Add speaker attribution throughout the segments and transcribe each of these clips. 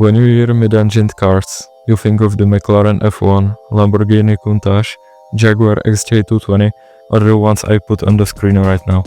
Speaker 1: When you hear mid-engined cars, you think of the McLaren F1, Lamborghini Countach, Jaguar XJ220, or the ones I put on the screen right now.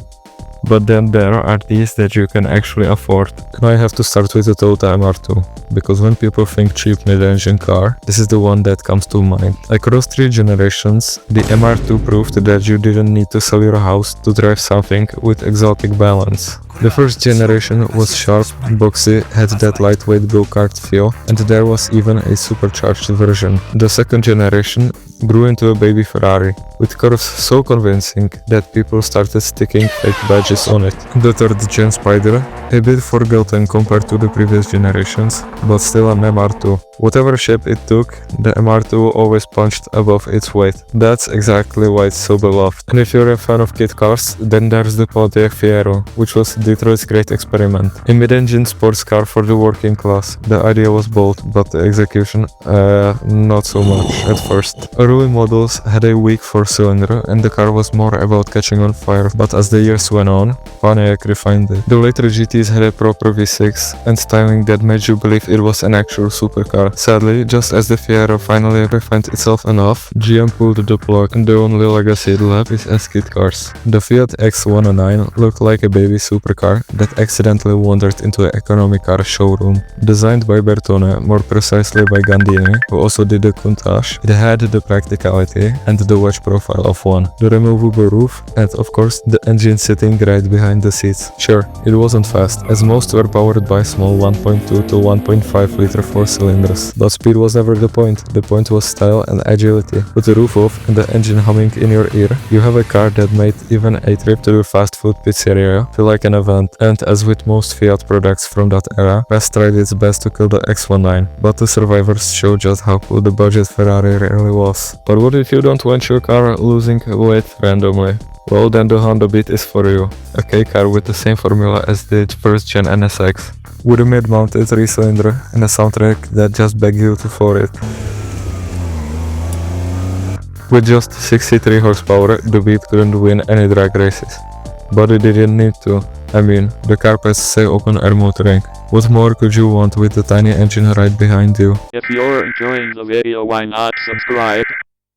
Speaker 1: But then there are these that you can actually afford. And I have to start with the Toyota MR2, because when people think cheap mid-engine car, this is the one that comes to mind. Across 3 generations, the MR2 proved that you didn't need to sell your house to drive something with exotic balance. The first generation was sharp, boxy, had that lightweight go-kart feel, and there was even a supercharged version. The second generation grew into a baby Ferrari, with curves so convincing that people started sticking fake badges on it. The third gen Spider, a bit forgotten compared to the previous generations, but still an MR2. Whatever shape it took, the MR2 always punched above its weight. That's exactly why it's so beloved. And if you're a fan of kit cars, then there's the Pontiac Fiero, which was Detroit's great experiment. A mid-engine sports car for the working class. The idea was bold, but the execution, not so much at first. Early models had a weak 4-cylinder and the car was more about catching on fire, but as the years went on, Pontiac refined it. The later GTs had a proper V6 and styling that made you believe it was an actual supercar. Sadly, just as the Fiero finally refined itself enough, GM pulled the plug and the only legacy it left is as kit cars. The Fiat X109 looked like a baby supercar that accidentally wandered into an economy car showroom. Designed by Bertone, more precisely by Gandini, who also did the Countach, it had the practicality and the wedge profile of one, the removable roof, and of course the engine sitting right behind the seats. Sure, it wasn't fast, as most were powered by small 1.2 to 1.5 liter 4-cylinders. But speed was never the point was style and agility. With the roof off and the engine humming in your ear, you have a car that made even a trip to the fast food pizzeria feel like an event. And as with most Fiat products from that era, Fast tried its best to kill the X19, but the survivors show just how cool the budget Ferrari really was. But what if you don't want your car losing weight randomly? Well, then the Honda Beat is for you. A K car with the same formula as the first gen NSX, with a mid-mounted 3-cylinder and a soundtrack that just begged you to floor it. With just 63 horsepower, the Beat couldn't win any drag races. But it didn't need to. I mean, the car passed say open air motoring. What more could you want with the tiny engine right behind you?
Speaker 2: If you're enjoying the video, why not subscribe?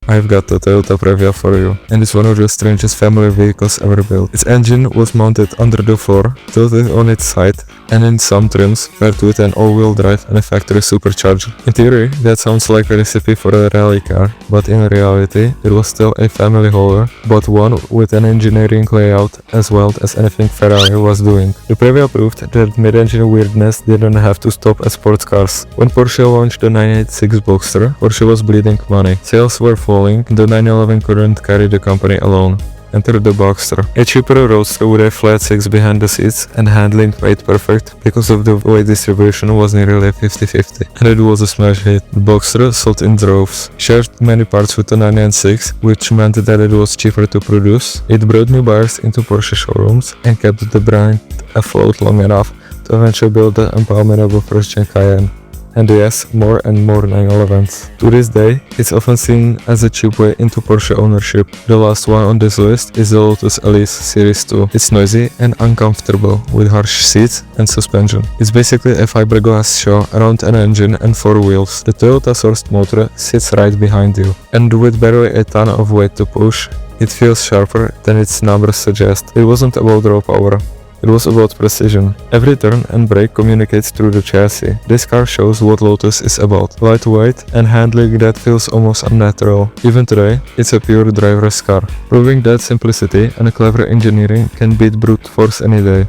Speaker 1: I've got the Toyota Previa for you, and it's one of the strangest family vehicles ever built. Its engine was mounted under the floor, tilted on its side, and in some trims paired with an all-wheel drive and a factory supercharger. In theory, that sounds like a recipe for a rally car, but in reality, it was still a family hauler, but one with an engineering layout as wild as anything Ferrari was doing. The Previa proved that mid-engine weirdness didn't have to stop at sports cars. When Porsche launched the 986 Boxster, Porsche was bleeding money. Sales were falling, the 911 couldn't carry the company alone. Enter the Boxster, a cheaper roadster with a flat 6 behind the seats and handling made perfect because of the weight distribution was nearly 50-50, and it was a smash hit. The Boxster sold in droves, shared many parts with the 996, which meant that it was cheaper to produce. It brought new buyers into Porsche showrooms and kept the brand afloat long enough to eventually build the unpalatable first-gen Cayenne. And yes, more and more 911s. To this day, it's often seen as a cheap way into Porsche ownership. The last one on this list is the Lotus Elise Series 2. It's noisy and uncomfortable, with harsh seats and suspension. It's basically a fiberglass shell around an engine and 4 wheels. The Toyota-sourced motor sits right behind you, and with barely a ton of weight to push, it feels sharper than its numbers suggest. It wasn't about raw power. It was about precision. Every turn and brake communicates through the chassis. This car shows what Lotus is about. Lightweight and handling that feels almost unnatural. Even today, it's a pure driverless car, proving that simplicity and clever engineering can beat brute force any day.